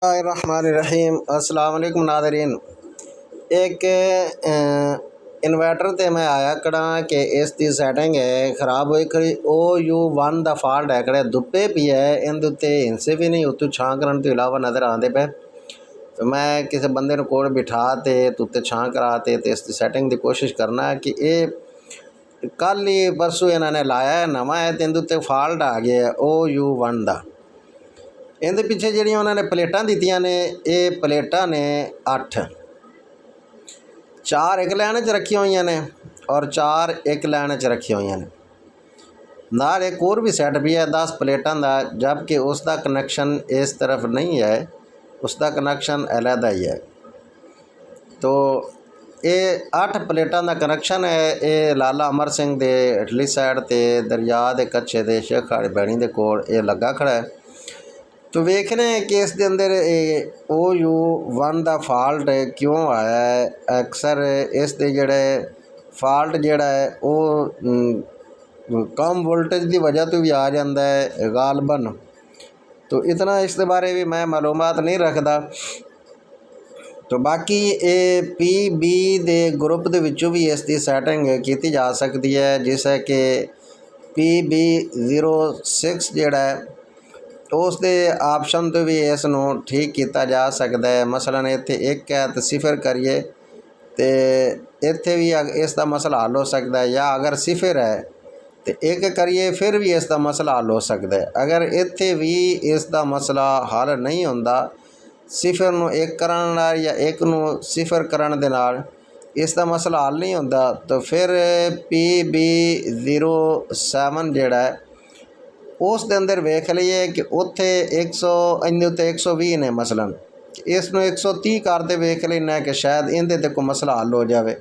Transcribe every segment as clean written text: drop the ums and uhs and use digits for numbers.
रहीम अस्सलाम वालेकुम नाज़रीन। एक इन्वर्टर ते मैं आया कड़ा कि इसकी सैटिंग है खराब हुई खड़ी। OU1 का फॉल्ट है कड़े दुप्पे भी है इन उत्ते हिंसे भी नहीं उत्तू छां करन तो इलावा नज़र आते पे। तो मैं किसी बंदे को कोल बिठा ते उत्ते छां करा ते इसकी सैटिंग की कोशिश करना है कि ये कल ही परसों इन्होंने लाया है नवा है तो इन उत्ते फॉल्ट आ गया है OU1 का। इहदे पिछे जिहड़ियां उन्होंने प्लेटां दित्तियां ने ये प्लेटां ने 8 4 एक लाइन च रखी हुई ने और 4 एक लाइन च रखी हुई ने। नाल एक और भी सैट भी है 10 प्लेटां का, जबकि उसका कनैक्शन इस तरफ नहीं है, उसका कनैक्शन अलहदा ही है। तो ये 8 प्लेटां का कनैक्शन है। ये लाला अमर सिंह दे इटली साइड ते दरिया के कच्छे दे शेख हाड़ी बैणी दे कोल ये लगा खड़ा है। तो वेखने कि इस दे अंदर OU1 का फॉल्ट क्यों आया है। अक्सर इस दे जेड़े फॉल्ट जेड़ा है वो कम वोल्टेज की वजह तो भी आ जाता है गालबन। तो इतना इस बारे भी मैं मालूमात नहीं रखता। तो बाकी ये PB दे ग्रुप दे विचों भी इसकी सैटिंग की जा सकती है, जिससे कि PB06 जेड़ा है उस दे ऑप्शन तो भी इसनों ठीक किया जा सकता है। मसलन इत्थे एक है तो 0 करिए तो इत्थे भी इसका मसला हल हो सकता है, या अगर 0 है तो 1 करिए फिर भी इसका मसला हल हो सकता है। अगर इत्थे भी इसका मसला हल नहीं होंदा 0 नूं 1 करन नाल या 1 नूं 0 करन दे नाल इसका मसला हल नहीं होंदा, तो फिर PB07 जेड़ा है उस दे अंदर वेख लीए कि उत्थे 100 इन्ने उत्ते 120 ने, मसलन इसनों 130 करते वेख लेना कि शायद इहदे ते कोई मसला हल हो जाए।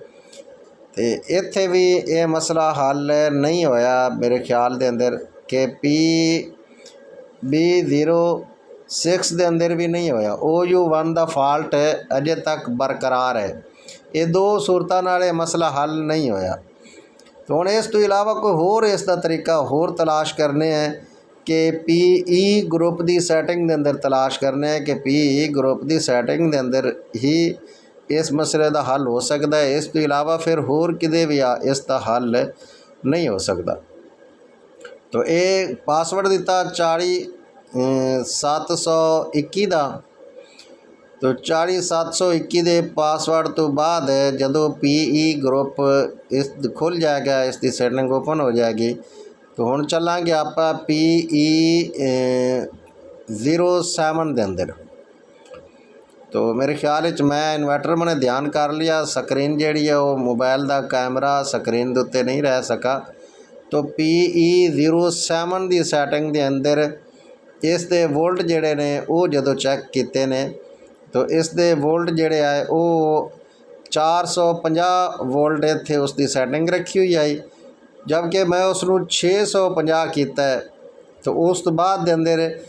तो इत्थे भी ये मसला हल नहीं होया मेरे ख्याल दे अंदर कि PB06 दे अंदर भी नहीं होया। OU1 का फॉल्ट अजे तक बरकरार है। ये दो सूरतां नाल ये मसला हल नहीं होया। तो हुण इस तो इलावा कोई होर इसका तरीका होर तलाश करने हैं कि PE ग्रुप की सैटिंग के अंदर तलाश करने हैं कि PE ग्रुप की सैटिंग के अंदर ही इस मसले का हल हो सकता है। इस तो इलावा फिर होर किते भी इसका हल नहीं हो सकता। तो ये पासवर्ड दिता 40721 का। तो 40721 के पासवर्ड तो बाद जदों PE ग्रुप इस खुल जाएगा, इसकी सैटिंग ओपन हो जाएगी। तो हुण चलांगे आप PE07 के अंदर। तो मेरे ख्याल मैं इन्वर्टर मैंने ध्यान कर लिया, स्क्रीन जी है वो मोबाइल का कैमरा स्क्रीन के उत्ते नहीं रह सका। तो PE07 की सैटिंग के अंदर इस दे वोल्ट जेड़े ने वो जदों चैक किए ने तो इस दे वोल्ट जेड़े आए वो 450 वोल्ट इत्थे उसकी सैटिंग रखी हुई आई, जबकि मैं उसनूं 650 किया है। तो उस तो बाद दे अंदर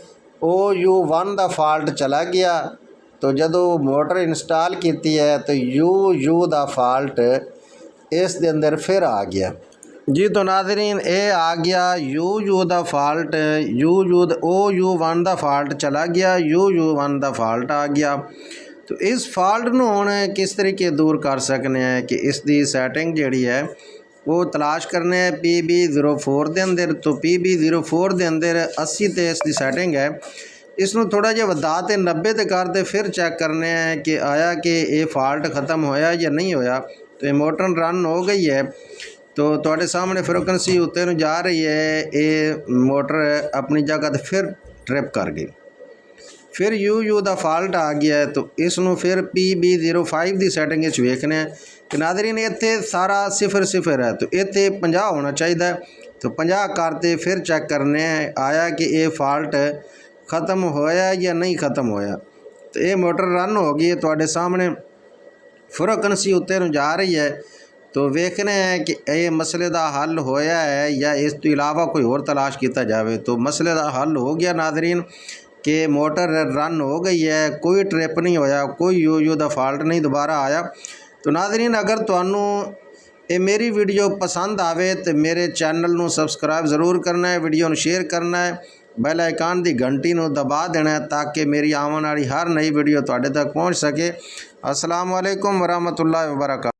OU1 का फॉल्ट चला गया। तो जदों मोटर इंस्टॉल की है तो UU का फॉल्ट इस दे अंदर फिर आ गया जी। तो नाज़रीन ये आ गया UU का फॉल्ट, OU1 का फॉल्ट चला गया, UU1 का फॉल्ट आ गया। तो इस फॉल्ट नूं हुण किस तरीके दूर कर सकते हैं कि इसकी सैटिंग जिहड़ी है वो तलाश करने है PB04 के अंदर। तो PB04 के अंदर 80 ते इसकी सैटिंग है, इसनों थोड़ा जिहा वधा ते 90 ते करते फिर चैक करने हैं कि आया कि ये फॉल्ट ख़त्म होया या नहीं होया। तो ये मोटर रन हो गई है। तो तुहाडे सामने फ्रीक्वेंसी उत्ते नूं जा रही है, ये मोटर अपनी जगह ते फिर ट्रिप कर गई, फिर UU का फॉल्ट आ गया है। तो इसनों फिर PB05 की सैटिंग वेखने कि नाज़रीन इत्थे सारा 0 है, तो इत्थे 50 होना चाहिए। तो 50 करते फिर चेक करने आया कि ये फॉल्ट ख़त्म होया या नहीं ख़त्म होया। तो ये मोटर रन हो गई है, तुहाडे सामने फ्रीक्वेंसी उत्ते नूं जा रही है। तो वेखने हैं कि ये मसले का हल होया है या इस तो इलावा कोई और तलाश किया जाए। तो मसले का हल हो गया नाज़रीन कि मोटर रन हो गई है, कोई ट्रिप नहीं होया, कोई UU का फॉल्ट नहीं दोबारा आया। तो नाज़रीन अगर तुहानू ये मेरी वीडियो पसंद आवे तो मेरे चैनल नू सबसक्राइब ज़रूर करना है, वीडियो नू शेयर करना है ਬੈਲ ਆਈਕਾਨ ਦੀ ਘੰਟੀ ਨੂੰ ਦਬਾ ਦੇਣਾ ਤਾਂ ਕਿ ਮੇਰੀ ਆਉਣ ਵਾਲੀ ਹਰ ਨਈ ਵੀਡੀਓ ਤੁਹਾਡੇ ਤੱਕ ਪਹੁੰਚ ਸਕੇ। ਅਸਲਾਮ ਵਾਲੇਕੁਮ ਵਰਹਿਮਤੁਲਾਹਿ ਵਬਰਕਾਤੁਹੂ।